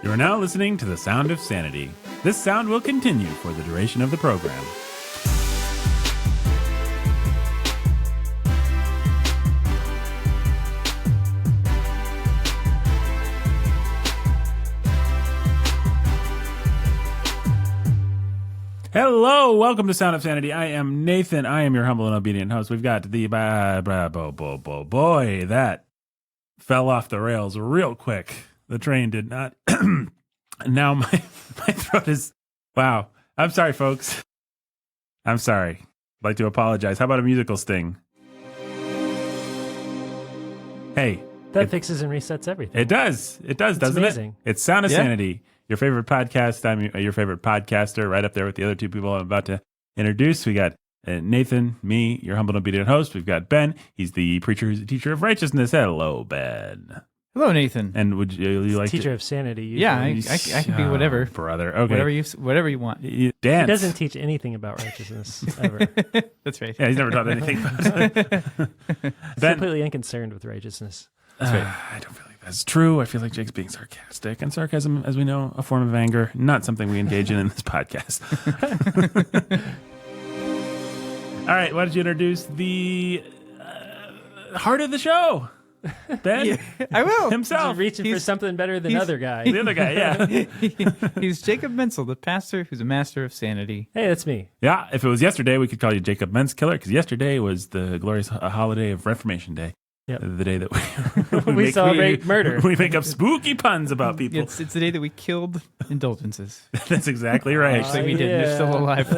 You are now listening to the sound of sanity. This sound will continue for the duration of the program. Hello, welcome to Sound of Sanity. I am Nathan. I am your humble and obedient host. We've got the boy that fell off the rails real quick. The train did not. Now my throat is, wow. I'm sorry, folks. I'm sorry. I'd like to apologize. How about a musical sting? Hey. That fixes and resets everything. It does. It does, doesn't amazing. it? It's Sound of Sanity. Your favorite podcast. I'm your favorite podcaster, right up there with the other two people I'm about to introduce. We got Nathan, me, your humble and obedient host. We've got Ben. He's the preacher who's a teacher of righteousness. Hello, Ben. Hello, Nathan. And would you like teacher of sanity? Usually. Yeah, I can be whatever, brother. Okay, whatever you want. Dance. He doesn't teach anything about righteousness ever. That's right. Yeah, he's never taught anything about it. Ben, completely unconcerned with righteousness. That's right. I don't feel like that's true. I feel like Jake's being sarcastic, and sarcasm, as we know, a form of anger, not something we engage in this podcast. All right, why don't you introduce the heart of the show, Ben? Yeah, I will. Himself. He's reaching for something better than other guy. The other guy, yeah. He's Jacob Menzel, the pastor who's a master of sanity. Hey, that's me. Yeah, if it was yesterday, we could call you Jacob Menskiller, because yesterday was the glorious holiday of Reformation Day. Yep. The day that we celebrate murder. We make up spooky puns about people. It's the day that we killed indulgences. That's exactly right. Actually, we did. They're still alive.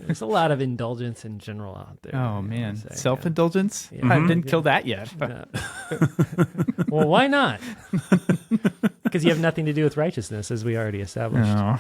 There's a lot of indulgence in general out there. Oh, man. Self-indulgence? Yeah. I didn't kill that yet. No. Well, why not? Because you have nothing to do with righteousness, as we already established. No.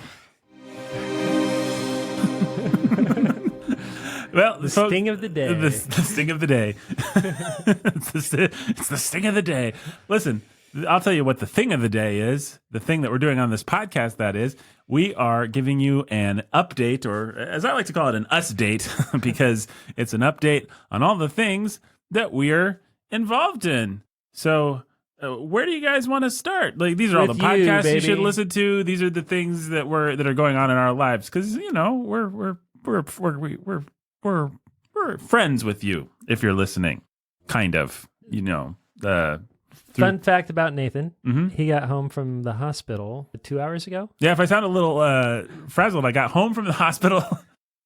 Well, the sting of the day. The sting of the day. It's the sting of the day. Listen, I'll tell you what the thing of the day is. The thing that we're doing on this podcast, that is, we are giving you an update, or as I like to call it, an us date, because it's an update on all the things that we're involved in. So where do you guys want to start? Like, these are all the podcasts you should listen to. These are the things that are going on in our lives, because we're friends with you if you're listening, kind of. Fun fact about Nathan: Mm-hmm. he got home from the hospital 2 hours ago. Yeah, if I sound a little frazzled, I got home from the hospital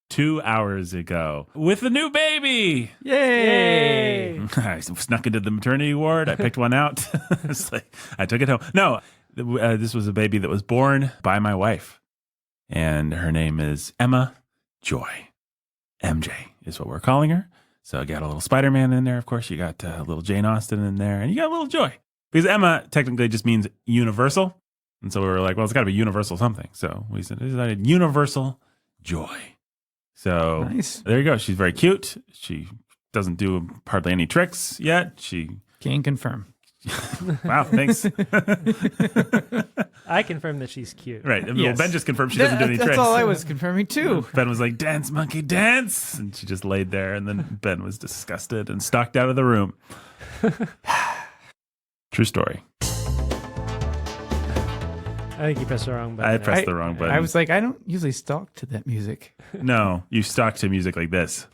2 hours ago with a new baby. Yay! I snuck into the maternity ward. I picked one out. I took it home. No, this was a baby that was born by my wife, and her name is Emma Joy. MJ is what we're calling her. So I got a little Spider-Man in there, of course. You got a little Jane Austen in there, and you got a little Joy. Because Emma technically just means universal. And so we were like, well, it's got to be universal something. So we decided universal Joy. So nice. There you go. She's very cute. She doesn't do hardly any tricks yet. She can confirm. Wow, thanks. I confirm that she's cute. Right. Yes. Well, Ben just confirmed she doesn't do any tricks. That's all I was confirming, too. Ben was like, dance, monkey, dance. And she just laid there. And then Ben was disgusted and stalked out of the room. True story. I think you pressed the wrong button. I pressed the wrong button. I was like, I don't usually stalk to that music. No, you stalk to music like this.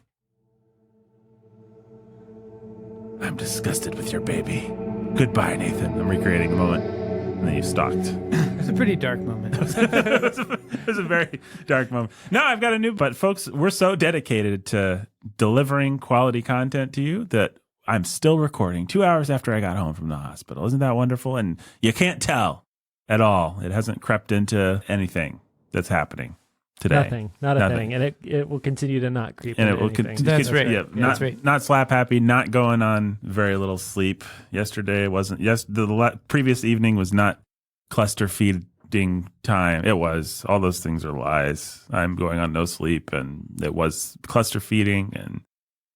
I'm disgusted with your baby. Goodbye, Nathan. I'm recreating the moment. And then you stalked. It was a pretty dark moment. It was a very dark moment. No, I've got a new, but folks, we're so dedicated to delivering quality content to you that I'm still recording 2 hours after I got home from the hospital. Isn't that wonderful? And you can't tell at all. It hasn't crept into anything that's happening today. Nothing. And it will continue to not creep into anything. That's right. Yeah, that's right. Not slap happy, not going on very little sleep. Yesterday wasn't, the previous evening was not cluster feeding time. It was. All those things are lies. I'm going on no sleep, and it was cluster feeding and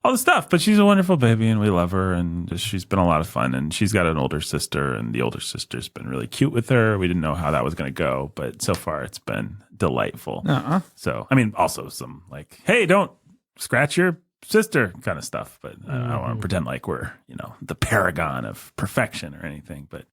all the stuff. But she's a wonderful baby, and we love her, and she's been a lot of fun. And she's got an older sister, and the older sister's been really cute with her. We didn't know how that was going to go, but so far it's been delightful. So, I mean, also some like, hey, don't scratch your sister kind of stuff. But I don't want to pretend like we're, the paragon of perfection or anything. But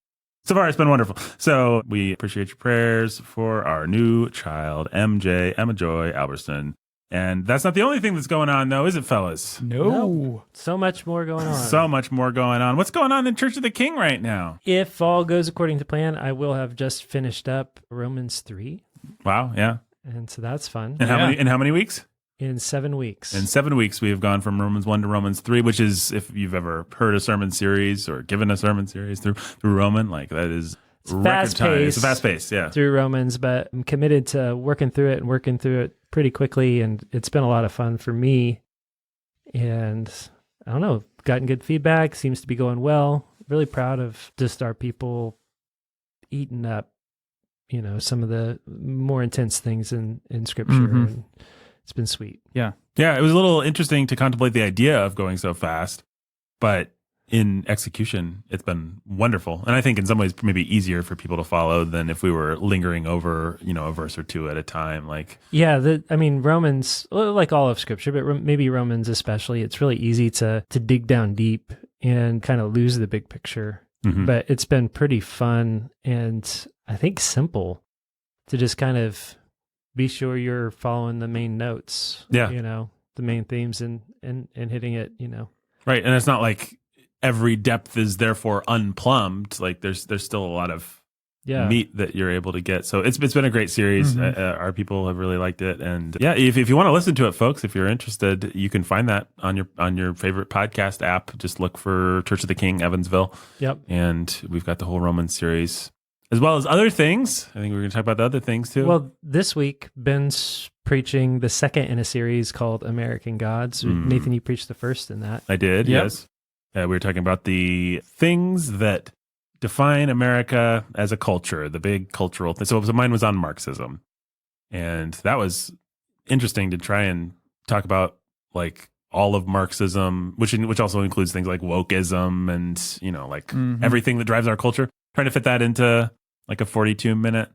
So far, it's been wonderful. So we appreciate your prayers for our new child, MJ, Emma Joy Alberson. And that's not the only thing that's going on, though, is it, fellas? No. So much more going on. So much more going on. What's going on in Church of the King right now? If all goes according to plan, I will have just finished up Romans 3. Wow, yeah. And so that's fun. And how many weeks? In 7 weeks. In 7 weeks, we have gone from Romans 1 to Romans 3, which is, if you've ever heard a sermon series or given a sermon series through Roman, like that is record time. It's a fast pace, yeah. Through Romans, but I'm committed to working through it pretty quickly, and it's been a lot of fun for me. And I don't know, gotten good feedback, seems to be going well. Really proud of just our people eating up, some of the more intense things in Scripture. Mm-hmm. And it's been sweet. Yeah. Yeah, it was a little interesting to contemplate the idea of going so fast, but in execution, it's been wonderful. And I think in some ways maybe easier for people to follow than if we were lingering over, a verse or two at a time. Romans, like all of Scripture, but maybe Romans especially, it's really easy to dig down deep and kind of lose the big picture. Mm-hmm. But it's been pretty fun and I think simple to just kind of be sure you're following the main notes. Yeah. The main themes and hitting it, Right. And it's not like every depth is therefore unplumbed. Like there's still a lot of meat that you're able to get. So it's been a great series. Mm-hmm. Our people have really liked it. And yeah, if you want to listen to it, folks, if you're interested, you can find that on your favorite podcast app. Just look for Church of the King, Evansville. Yep. And we've got the whole Romans series, as well as other things. I think we're going to talk about the other things too. Well, this week, Ben's preaching the second in a series called American Gods. Nathan, you preached the first in that. I did, Yep. yes. We were talking about the things that define America as a culture, the big cultural thing. So mine was on Marxism. And that was interesting to try and talk about like all of Marxism, which also includes things like wokeism and, everything that drives our culture. Trying to fit that into like a 42-minute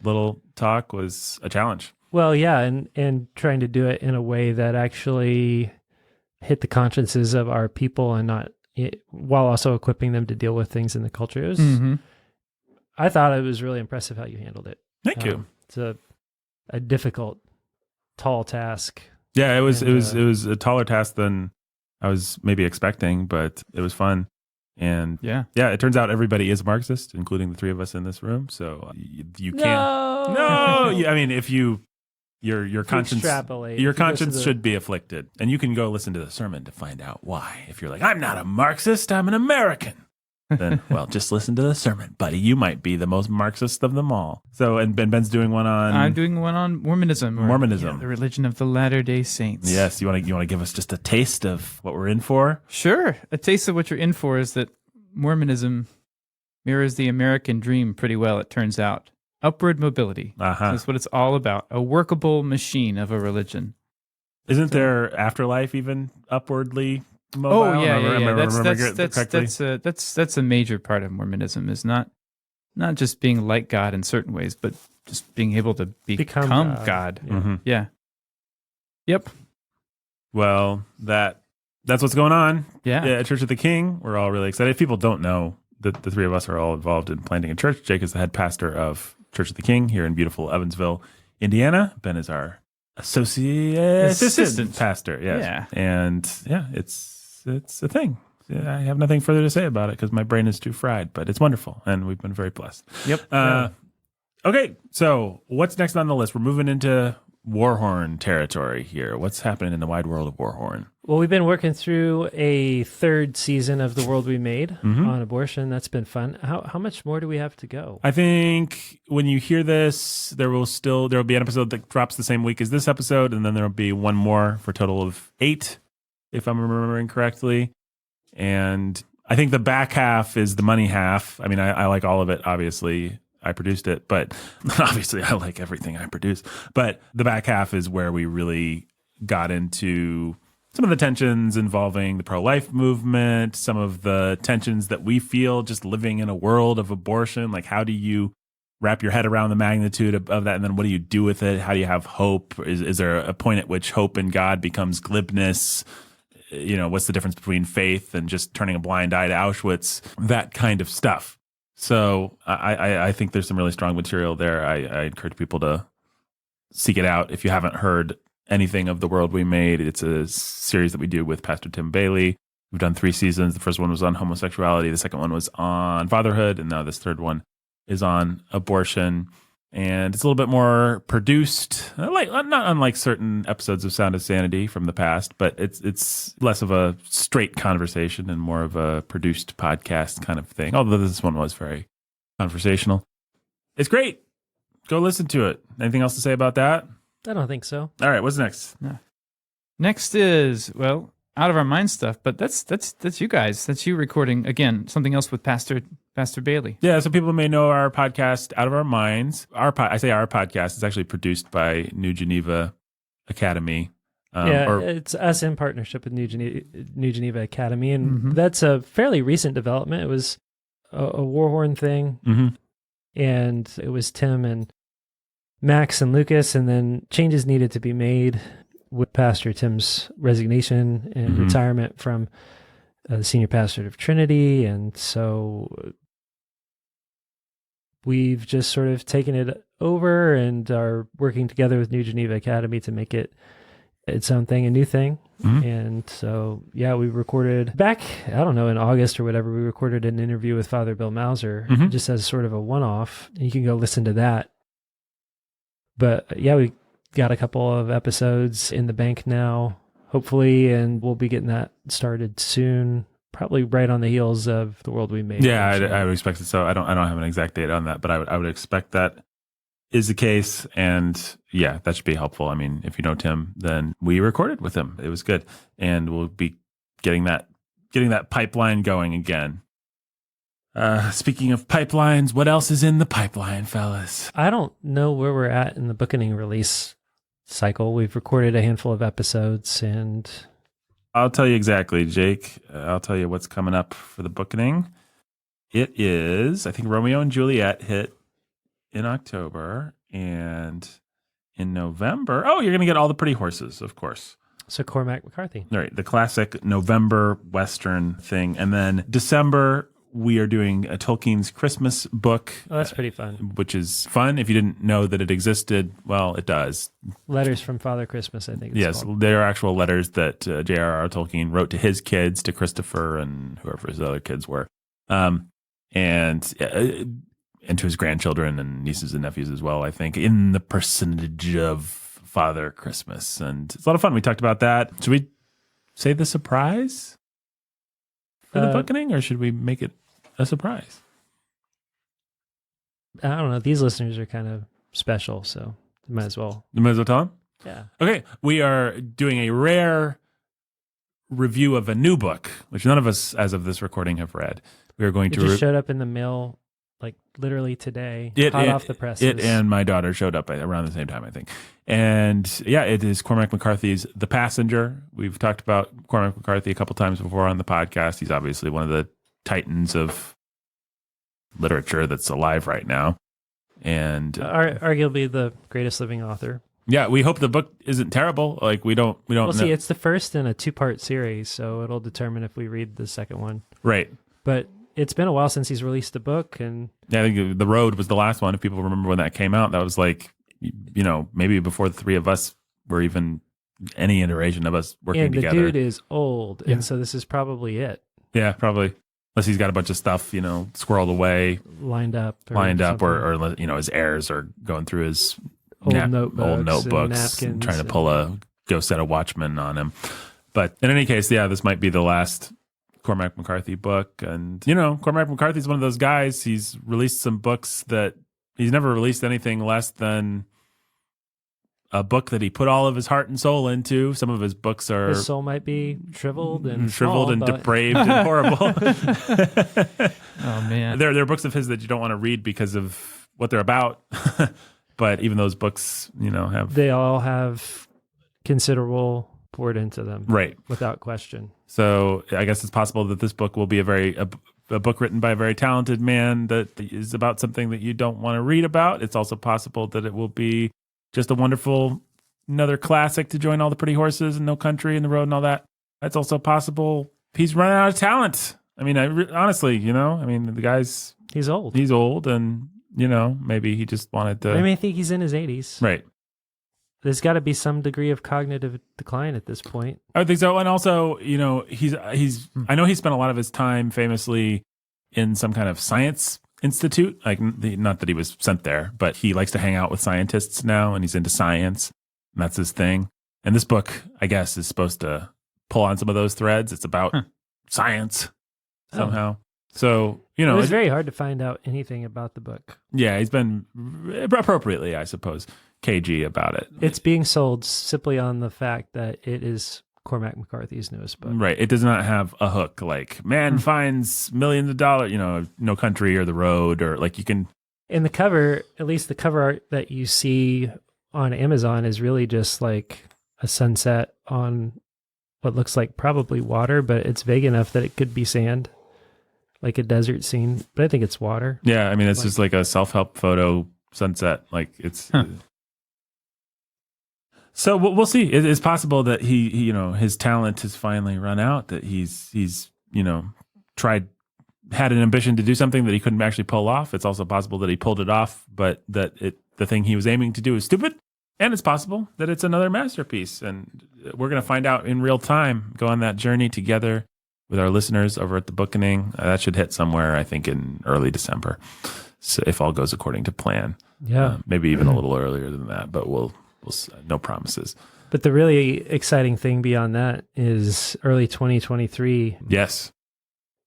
little talk was a challenge. Well, yeah, and trying to do it in a way that actually hit the consciences of our people and not while also equipping them to deal with things in the culture. It was, I thought it was really impressive how you handled it. Thank you. It's a difficult, tall task. Yeah, it was a taller task than I was maybe expecting, but it was fun. And yeah, it turns out everybody is Marxist, including the three of us in this room. So you can't. No, I mean, if your conscience should be afflicted, and you can go listen to the sermon to find out why. If you're like, I'm not a Marxist, I'm an American, then well, just listen to the sermon, buddy. You might be the most Marxist of them all. So, and Ben's doing one on. I'm doing one on Mormonism. The religion of the Latter-day Saints. Yes, you want to give us just a taste of what we're in for? Sure, a taste of what you're in for is that Mormonism mirrors the American dream pretty well. It turns out. Upward mobility. That's what it's all about. A workable machine of a religion. Isn't there afterlife even upwardly mobile? Oh yeah. That's a major part of Mormonism. Is not just being like God in certain ways, but just being able to become God. Yeah. Mm-hmm. Yeah. Yep. Well, that's what's going on. Yeah. At Church of the King, we're all really excited. If people don't know, the three of us are all involved in planting a church. Jake is the head pastor of Church of the King here in beautiful Evansville, Indiana. Ben is our assistant pastor. Yes. Yeah. And yeah, it's a thing. I have nothing further to say about it because my brain is too fried, but it's wonderful and we've been very blessed. Yep. Okay, so what's next on the list? We're moving into Warhorn territory here. What's happening in the wide world of Warhorn? Well, we've been working through a third season of The World We Made on abortion. That's been fun. How much more do we have to go? I think when you hear this, there will be an episode that drops the same week as this episode, and then there will be one more for a total of 8, if I'm remembering correctly. And I think the back half is the money half. I mean, I like all of it, obviously. I produced it, but obviously I like everything I produce. But the back half is where we really got into some of the tensions involving the pro-life movement, some of the tensions that we feel just living in a world of abortion. Like, how do you wrap your head around the magnitude of that? And then what do you do with it? How do you have hope? Is there a point at which hope in God becomes glibness? What's the difference between faith and just turning a blind eye to Auschwitz? That kind of stuff. So I think there's some really strong material there. I encourage people to seek it out. If you haven't heard anything of The World We Made, it's a series that we do with Pastor Tim Bailey. We've done 3 seasons. The first one was on homosexuality. The second one was on fatherhood. And now this third one is on abortion. And it's a little bit more produced, not unlike certain episodes of Sound of Sanity from the past, but it's less of a straight conversation and more of a produced podcast kind of thing. Although this one was very conversational. It's great. Go listen to it. Anything else to say about that? I don't think so. All right, what's next? No. Next is, well, Out of Our Mind stuff, but that's you guys. That's you recording, again, something else with Pastor Bailey. Yeah, so people may know our podcast, Out of Our Minds. I say our podcast is actually produced by New Geneva Academy. It's us in partnership with New Geneva Academy, and that's a fairly recent development. It was a Warhorn thing, and it was Tim and Max and Lucas, and then changes needed to be made with Pastor Tim's resignation and retirement from the senior pastor of Trinity. And so we've just sort of taken it over and are working together with New Geneva Academy to make it its own thing, a new thing. And so, yeah, we recorded back, I don't know, in August or whatever, we recorded an interview with Father Bill Mauser, just as sort of a one-off. You can go listen to that. But yeah, we got a couple of episodes in the bank now, hopefully, and we'll be getting that started soon, probably right on the heels of The World We Made. Yeah, I would expect it. So I don't have an exact date on that, but I would expect that is the case. And yeah, that should be helpful. I mean, if you know Tim, then we recorded with him. It was good. And we'll be getting that pipeline going again. Speaking of pipelines, what else is in the pipeline, fellas? I don't know where we're at in the booking release cycle. We've recorded a handful of episodes, and I'll tell you exactly, Jake. I'll tell you what's coming up for the booking. It is, I think, Romeo and Juliet hit in October, and in November, you're going to get All the Pretty Horses, of course. So Cormac McCarthy. All right, the classic November Western thing. And then December, we are doing a Tolkien's Christmas book. Oh, that's pretty fun. Which is fun. If you didn't know that it existed, well, it does. Letters from Father Christmas, I think. Yes, called. There are actual letters that J.R.R. Tolkien wrote to his kids, to Christopher and whoever his other kids were, and to his grandchildren and nieces and nephews as well, I think, in the personage of Father Christmas. And it's a lot of fun. We talked about that. Should we say the surprise for the booking, or should we make it a surprise? I don't know. These listeners are kind of special, so you might as well. You might as well tell them? Yeah. Okay. We are doing a rare review of a new book, which none of us, as of this recording, have read. We are going to... It just showed up in the mail, like, literally today, hot off the presses. It and my daughter showed up around the same time, I think. And, yeah, it is Cormac McCarthy's The Passenger. We've talked about Cormac McCarthy a couple times before on the podcast. He's obviously one of the titans of literature that's alive right now, and arguably the greatest living author. Yeah, we hope the book isn't terrible. Like we don't We'll see. It's the first in a 2-part series, so it'll determine if we read the second one. Right. But it's been a while since he's released a book, and yeah, I think The Road was the last one. If people remember when that came out, that was like, maybe before the three of us were even any iteration of us working together. And the dude is old, and so this is probably it. Yeah, probably. Unless he's got a bunch of stuff, squirreled away, lined up, or his heirs are going through his old notebooks and trying to pull a ghost set of Watchmen on him. But in any case, yeah, this might be the last Cormac McCarthy book. And, Cormac McCarthy's one of those guys. He's released some books that he's never released anything less than a book that he put all of his heart and soul into. Some of his books are... His soul might be shriveled and depraved and horrible. Oh, man. There are books of his that you don't want to read because of what they're about. But even those books, have... They all have considerable poured into them. Right. Without question. So I guess it's possible that this book will be a book written by a very talented man that is about something that you don't want to read about. It's also possible that it will be just a wonderful, another classic to join All the Pretty Horses and No Country and The Road and all that. That's also possible. He's running out of talent. I mean, honestly, the guy's He's old. He's old, and maybe he just wanted to. I think he's in his 80s. Right. There's got to be some degree of cognitive decline at this point. I would think so. And also, he's I know he spent a lot of his time famously in some kind of science institute. Like, not that he was sent there, but he likes to hang out with scientists now, and he's into science. And that's his thing. And this book, I guess, is supposed to pull on some of those threads. It's about science somehow. So, it was very hard to find out anything about the book. Yeah, he's been appropriately, I suppose, cagey about it. It's being sold simply on the fact that it is Cormac McCarthy's newest book. Right. It does not have a hook like man finds millions of dollars, No Country or The Road, or like you can. In the cover, at least the cover art that you see on Amazon is really just like a sunset on what looks like probably water, but it's vague enough that it could be sand. Like a desert scene, but I think it's water. Yeah, I mean, it's just like a self-help photo sunset. Like it's. So we'll see. It's possible that he, his talent has finally run out. That he's had an ambition to do something that he couldn't actually pull off. It's also possible that he pulled it off, but that the thing he was aiming to do is stupid. And it's possible that it's another masterpiece. And we're going to find out in real time. Go on that journey together with our listeners over at the Bookening. That should hit somewhere, I think, in early December. So if all goes according to plan. Yeah. Maybe even a little earlier than that, but we'll no promises. But the really exciting thing beyond that is early 2023. Yes.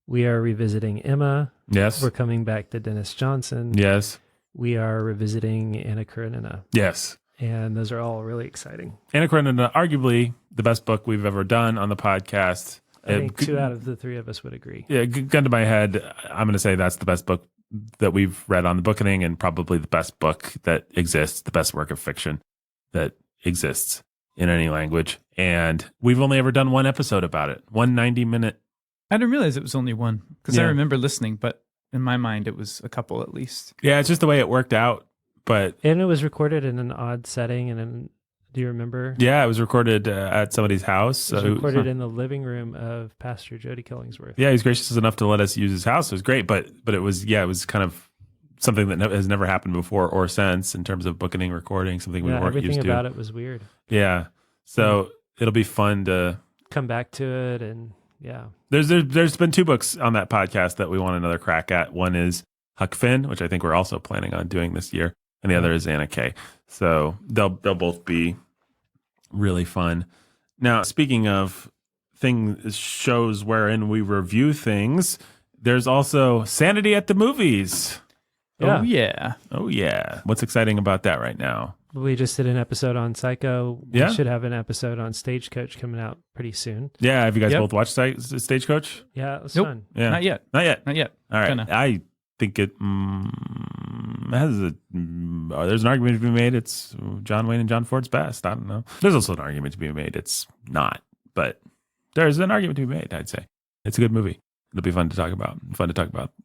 We are revisiting Emma. Yes. We're coming back to Dennis Johnson. Yes. We are revisiting Anna Karenina. Yes. And those are all really exciting. Anna Karenina, arguably the best book we've ever done on the podcast. I think 2 out of the 3 of us would agree. Yeah, gun to my head, I'm going to say that's the best book that we've read on the Bookening, and probably the best book that exists, the best work of fiction that exists in any language. And we've only ever done one episode about it, 190-minute. I didn't realize it was only one, because I remember listening, but in my mind it was a couple at least. Yeah, it's just the way it worked out. And it was recorded in an odd setting, and do you remember? Yeah, it was recorded at somebody's house. It was recorded in the living room of Pastor Jody Killingsworth. Yeah, he was gracious enough to let us use his house. It was great, but it was kind of something that has never happened before or since in terms of Bookening recording, something we weren't used to. Everything about it was weird. Yeah, so it'll be fun to come back to it, and yeah. There's been 2 books on that podcast that we want another crack at. One is Huck Finn, which I think we're also planning on doing this year, and the other is Anna Kay. So they'll both be really fun. Now, speaking of shows wherein we review things, there's also Sanity at the Movies. Yeah. Oh yeah. What's exciting about that right now? We just did an episode on Psycho. We should have an episode on Stagecoach coming out pretty soon. Yeah. Have you guys both watched Stagecoach? Yeah, it was Nope. fun. Yeah. Not yet. All right. I think it has there's an argument to be made. It's John Wayne and John Ford's best. I don't know. There's also an argument to be made. It's not, but there's an argument to be made. I'd say it's a good movie. It'll be fun to talk about.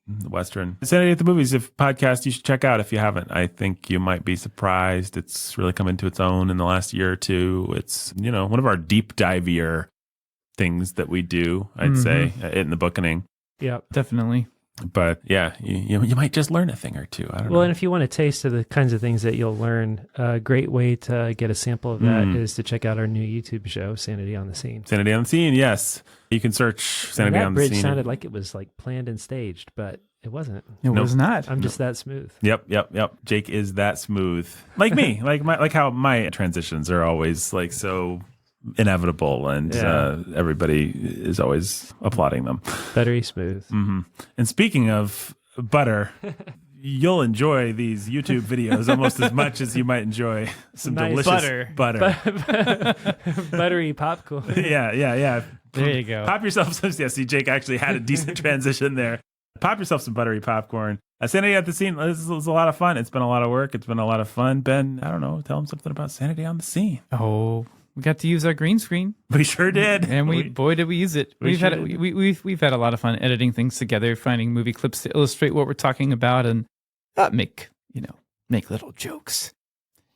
The Western. Sanity at the Movies, if podcast you should check out if you haven't. I think you might be surprised. It's really come into its own in the last year or two. It's one of our deep divier things that we do. I'd say in the Bookening. Yeah, definitely. But yeah, you might just learn a thing or two. I don't know. Well, and if you want a taste of the kinds of things that you'll learn, a great way to get a sample of that is to check out our new YouTube show, Sanity on the Scene. Sanity on the Scene, yes. You can search Sanity on the Scene. That bridge sounded like it was like planned and staged, but it wasn't. It was not. I'm just that smooth. Yep. Jake is that smooth. Like me. like how my transitions are always like so inevitable, and everybody is always applauding them. Buttery smooth. Mm-hmm. And speaking of butter, you'll enjoy these YouTube videos almost as much as you might enjoy some delicious butter. Buttery popcorn. Yeah. There you go. Pop yourself some. Yeah, see, Jake actually had a decent transition there. Pop yourself some buttery popcorn. Sanity at the Scene. This was a lot of fun. It's been a lot of work. It's been a lot of fun. Ben, I don't know. Tell him something about Sanity on the Scene. Oh, we got to use our green screen. We sure did, and boy did we use it. We've had a lot of fun editing things together, finding movie clips to illustrate what we're talking about, and make little jokes.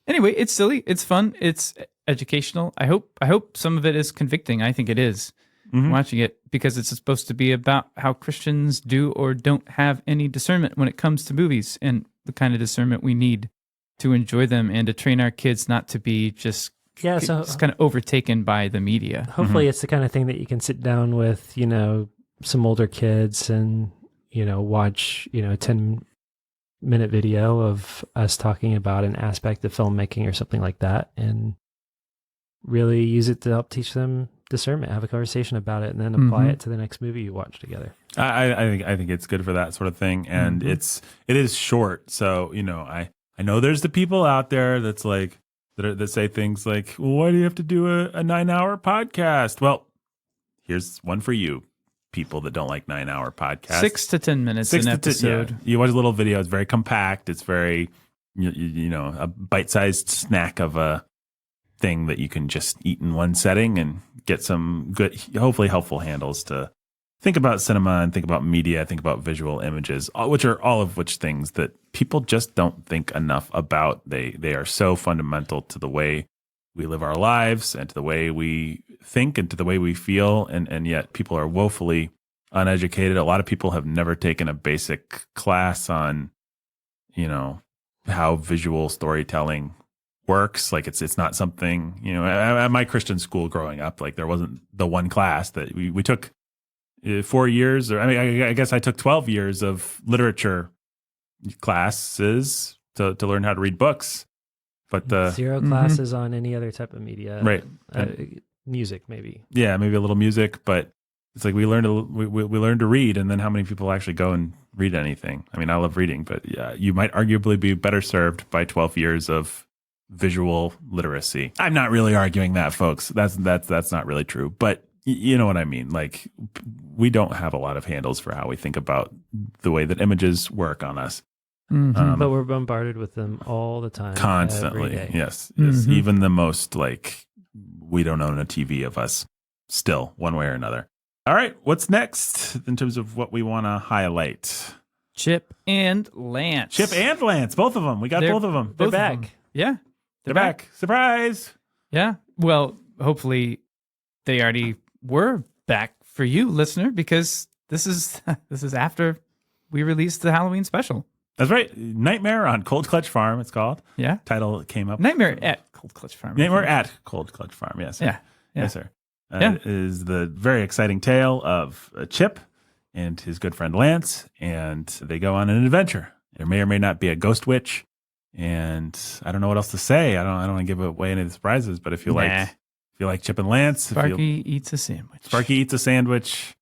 Anyway, it's silly, it's fun, it's educational. I hope some of it is convicting. I think it is. watching it, because it's supposed to be about how Christians do or don't have any discernment when it comes to movies, and the kind of discernment we need to enjoy them and to train our kids not to be just kind of overtaken by the media. Hopefully it's the kind of thing that you can sit down with, some older kids and, watch, a 10-minute video of us talking about an aspect of filmmaking or something like that, and really use it to help teach them discernment, have a conversation about it, and then apply it to the next movie you watch together. I think it's good for that sort of thing, and it is short. So I know there's the people out there that's like that say things like, well, why do you have to do a 9-hour podcast? Well, here's one for you, people that don't like 9-hour podcasts. 6 to 10 minutes an episode. Yeah. You watch a little video. It's very compact. It's very a bite-sized snack of a thing that you can just eat in one setting and get some good, hopefully helpful handles to think about cinema and think about media, think about visual images, which are all of which things that people just don't think enough about. They are so fundamental to the way we live our lives and to the way we think and to the way we feel. And yet people are woefully uneducated. A lot of people have never taken a basic class on, how visual storytelling works. Like it's not something, at my Christian school growing up, like there wasn't the one class that we took 4 years, or I guess I took 12 years of literature classes to learn how to read books, but 0 classes on any other type of media, right? Music, maybe. Yeah, maybe a little music, but it's like we learned to read, and then how many people actually go and read anything? I mean, I love reading, but yeah, you might arguably be better served by 12 years of visual literacy. I'm not really arguing that, folks. That's not really true, but you know what I mean. Like, we don't have a lot of handles for how we think about the way that images work on us. But we're bombarded with them all the time, constantly. every day. Yes. Even the most we don't own a TV of us, still, one way or another. All right, what's next in terms of what we want to highlight? Chip and Lance. Both of them. We got both of them. They're back. Yeah. They're back. Surprise. Yeah. Well, hopefully they already were back for you, listener, because this is after we released the Halloween special. That's right. Nightmare on Cold Clutch Farm, it's called. Yeah. Title came up. Nightmare at Cold Clutch Farm. Nightmare at Cold Clutch Farm, yes. Yeah. Yes, sir. It is the very exciting tale of Chip and his good friend Lance, and they go on an adventure. There may or may not be a ghost witch, and I don't know what else to say. I don't want to give away any of the surprises, but if you like Chip and Lance, Sparky eats a sandwich.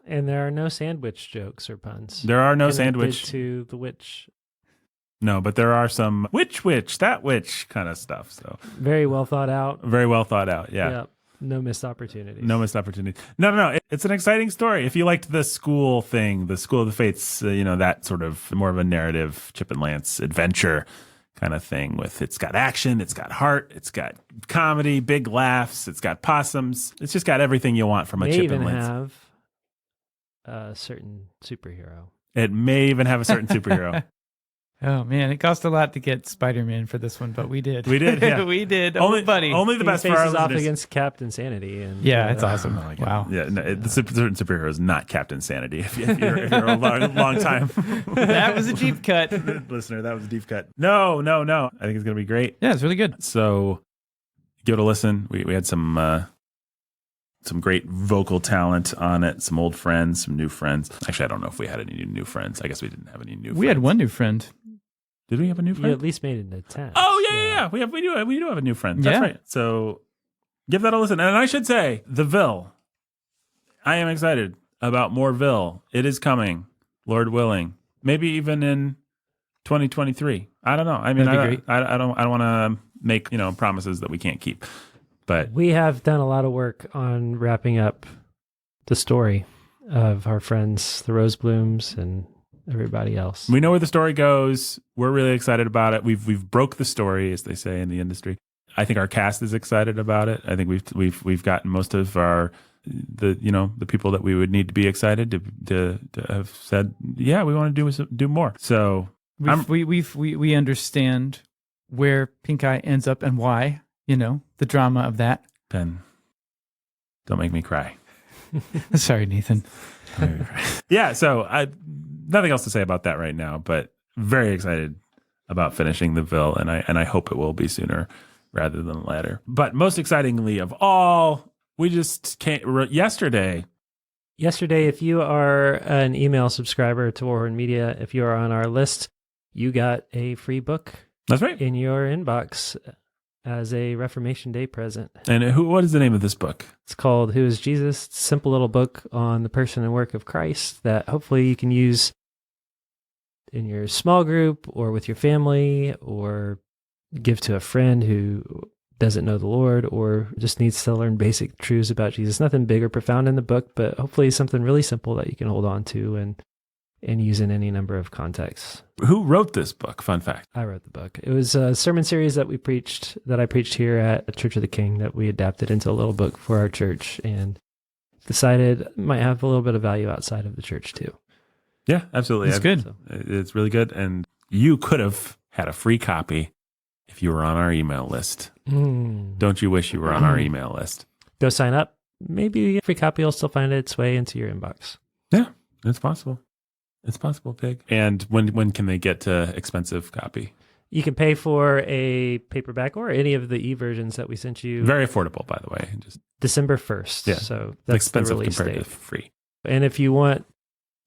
And there are no sandwich jokes or puns. There are no sandwich to the witch. No, but there are some that witch kind of stuff. So very well thought out. Yeah. No missed opportunities. No. It's an exciting story. If you liked the school thing, the School of the Fates, that sort of more of a narrative Chip and Lance adventure kind of thing it's got action, it's got heart, it's got comedy, big laughs, it's got possums. It's just got everything you want from a Chip and Lance. May even have a certain superhero. It may even have a certain superhero. Oh man, it cost a lot to get Spider-Man for this one, but we did. Yeah. We did. Only the he best for our faces off listeners. Against Captain Sanity, and it's awesome. Oh wow. Yeah, the certain superhero is not Captain Sanity. If you're a long time, that was a deep cut, listener. That was a deep cut. No. I think it's gonna be great. Yeah, it's really good. So give it a listen. We had some great vocal talent on it. Some old friends, some new friends. Actually, I don't know if we had any new friends. I guess we didn't have any new friends. We had one new friend. Did we have a new friend? You at least made an attempt. Oh yeah. We do have a new friend. That's right. So give that a listen. And I should say, the Ville. I am excited about more Ville. It is coming, Lord willing. Maybe even in 2023. I don't know. I mean, I don't want to make promises that we can't keep. But we have done a lot of work on wrapping up the story of our friends, the Roseblooms, and everybody else. We know where the story goes. We're really excited about it. We've broke the story, as they say in the industry. I think our cast is excited about it. I think we've gotten most of the people that we would need to be excited to have said, yeah, we want to do more. So we understand where Pink Eye ends up and why. The drama of that. Ben, don't make me cry. Sorry, Nathan. Yeah, so nothing else to say about that right now, but very excited about finishing the Ville, and I hope it will be sooner rather than later. But most excitingly of all, we just came yesterday. Yesterday, if you are an email subscriber to Warhorn Media, if you are on our list, you got a free book. That's right. In your inbox as a Reformation Day present. And what is the name of this book? It's called Who is Jesus? It's a simple little book on the person and work of Christ that hopefully you can use in your small group or with your family, or give to a friend who doesn't know the Lord or just needs to learn basic truths about Jesus. Nothing big or profound in the book, but hopefully something really simple that you can hold on to and use in any number of contexts. Who wrote this book? Fun fact. I wrote the book. It was a sermon series that I preached here at Church of the King that we adapted into a little book for our church and decided might have a little bit of value outside of the church too. Yeah, absolutely. It's good. It's really good. And you could have had a free copy if you were on our email list. Don't you wish you were on our email list? Go sign up. Maybe a free copy will still find its way into your inbox. Yeah, it's possible. It's possible, Pig. And when can they get to expensive copy? You can pay for a paperback or any of the e-versions that we sent you. Very affordable, by the way. Just December 1st. Yeah, So that's expensive the release compared date. to free. And if you want,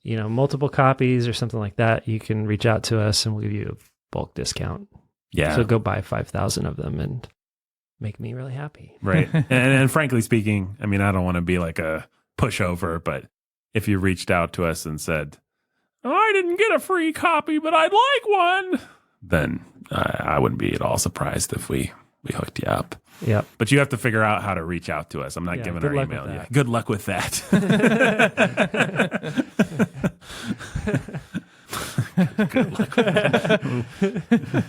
multiple copies or something like that, you can reach out to us and we'll give you a bulk discount. Yeah. So go buy 5,000 of them and make me really happy. Right. and frankly speaking, I don't want to be like a pushover, but if you reached out to us and said, I didn't get a free copy, but I'd like one, then I wouldn't be at all surprised if we hooked you up. Yep. But you have to figure out how to reach out to us. I'm not giving our email yet. Good luck with that. Good luck with that.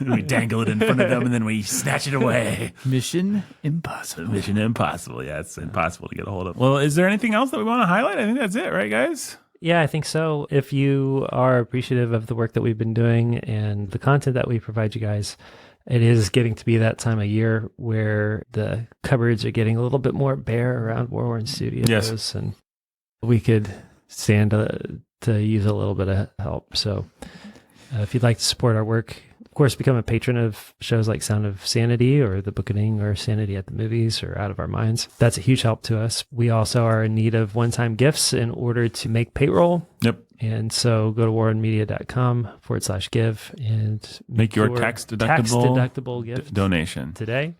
We dangle it in front of them and then we snatch it away. Mission impossible. Mission impossible. Yeah, it's impossible to get a hold of. Well, is there anything else that we want to highlight? I think that's it, right, guys? Yeah, I think so. If you are appreciative of the work that we've been doing and the content that we provide you guys, it is getting to be that time of year where the cupboards are getting a little bit more bare around Warhorn Studios. Yes. And we could stand to use a little bit of help. So if you'd like to support our work, of course, become a patron of shows like Sound of Sanity or The Bookening or Sanity at the Movies or Out of Our Minds. That's a huge help to us. We also are in need of one-time gifts in order to make payroll. Yep. And so go to warrenmedia.com/give and make your tax deductible gift donation today.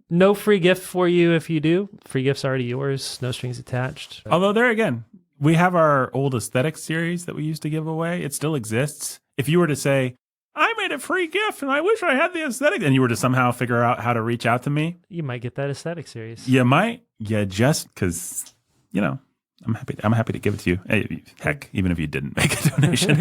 No free gift for you if you do. Free gift's already yours. No strings attached. Although there again, we have our old aesthetics series that we used to give away. It still exists. If you were to say, I made a free gift and I wish I had the aesthetic, and you were to somehow figure out how to reach out to me, you might get that aesthetic series. You might. Yeah, just because, I'm happy to give it to you. Hey, heck, even if you didn't make a donation.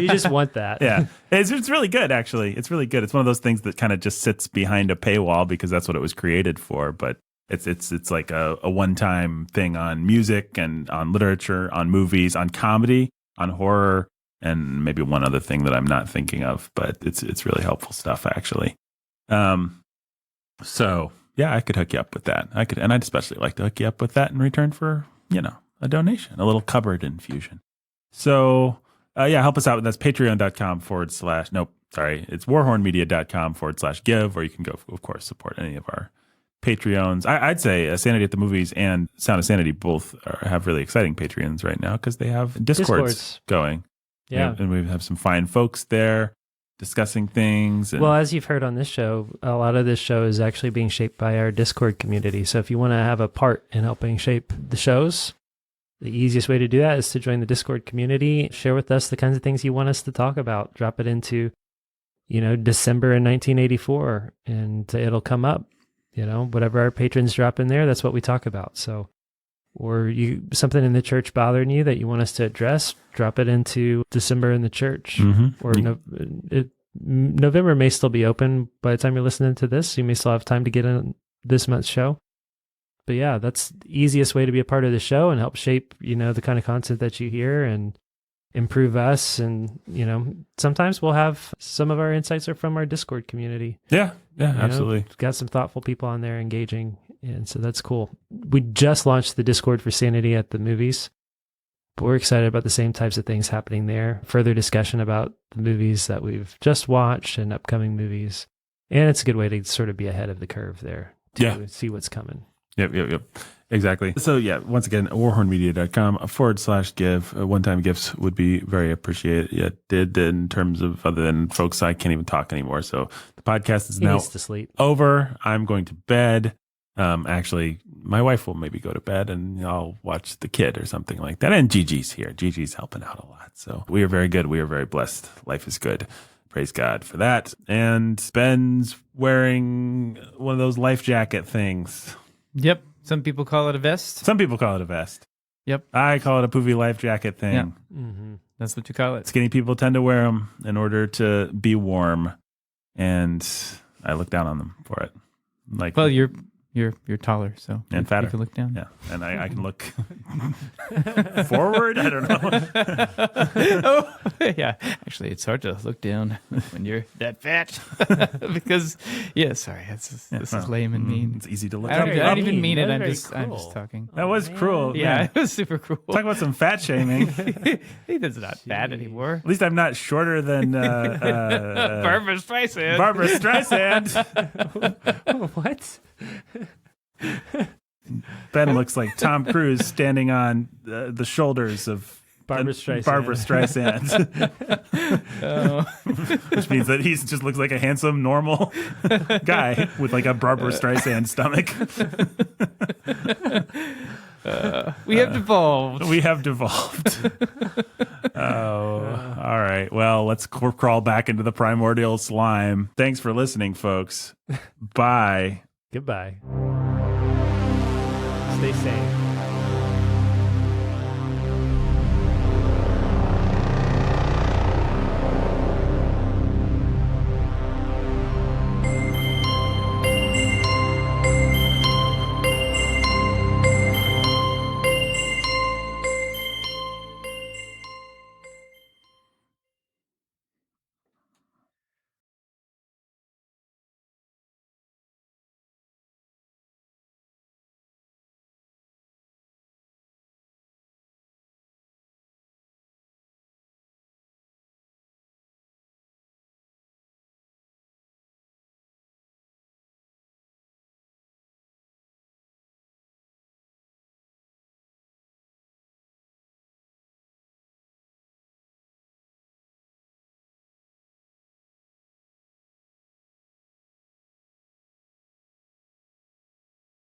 You just want that. Yeah. It's really good, actually. It's really good. It's one of those things that kind of just sits behind a paywall because that's what it was created for. But it's like a one-time thing on music and on literature, on movies, on comedy, on horror, and maybe one other thing that I'm not thinking of. But it's really helpful stuff, actually. So, yeah, I could hook you up with that. And I'd especially like to hook you up with that in return for a donation, a little cupboard infusion. So, help us out. That's patreon.com/ it's warhornmedia.com/give, or you can go, of course, support any of our Patreons. I'd say Sanity at the Movies and Sound of Sanity both have really exciting Patreons right now because they have Discords going. Yeah. And we have some fine folks there discussing things. Well, as you've heard on this show, a lot of this show is actually being shaped by our Discord community. So if you want to have a part in helping shape the shows, the easiest way to do that is to join the Discord community. Share with us the kinds of things you want us to talk about. Drop it into, December in 1984, and it'll come up. Whatever our patrons drop in there, that's what we talk about. So, or something in the church bothering you that you want us to address, drop it into December in the church. Mm-hmm. Or November may still be open by the time you're listening to this. You may still have time to get in this month's show. But yeah, that's the easiest way to be a part of the show and help shape, the kind of content that you hear and improve us. And, sometimes we'll have some of our insights are from our Discord community. Yeah, absolutely. Got some thoughtful people on there engaging And so that's cool. We just launched the Discord for Sanity at the movies, but we're excited about the same types of things happening there. Further discussion about the movies that we've just watched and upcoming movies. And it's a good way to sort of be ahead of the curve there to see what's coming. Yep. Exactly. So yeah, once again, warhornmedia.com/give. One-time gifts would be very appreciated in terms of, other than folks, I can't even talk anymore. So the podcast is now to sleep. over. I'm going to bed. Actually, my wife will maybe go to bed and I'll watch the kid or something like that. And Gigi's here. Gigi's helping out a lot. So we are very good. We are very blessed. Life is good. Praise God for that. And Ben's wearing one of those life jacket things. Yep. Some people call it a vest. Some people call it a vest. Yep. I call it a poofy life jacket thing. Yeah. Mm-hmm. That's what you call it. Skinny people tend to wear them in order to be warm. And I look down on them for it. Like, well, you're taller, so and fatter. You can look down. Yeah, and I can look forward. I don't know. Oh, yeah. Actually, it's hard to look down when you're that fat because, this is lame and mean. It's easy to look. I up. don't even mean it. I'm Very just talking. That was cruel. Yeah, Man. it was super cruel. Talk about some fat shaming. That's not bad anymore. At least I'm not shorter than Barbara Streisand. Barbara Streisand. What? Ben looks like Tom Cruise standing on the shoulders of Barbara Streisand. Which means that he just looks like a handsome, normal guy with like a Barbara Streisand stomach. We have devolved. We have devolved. All right. Well, let's crawl back into the primordial slime. Thanks for listening, folks. Bye. Goodbye. Stay sane.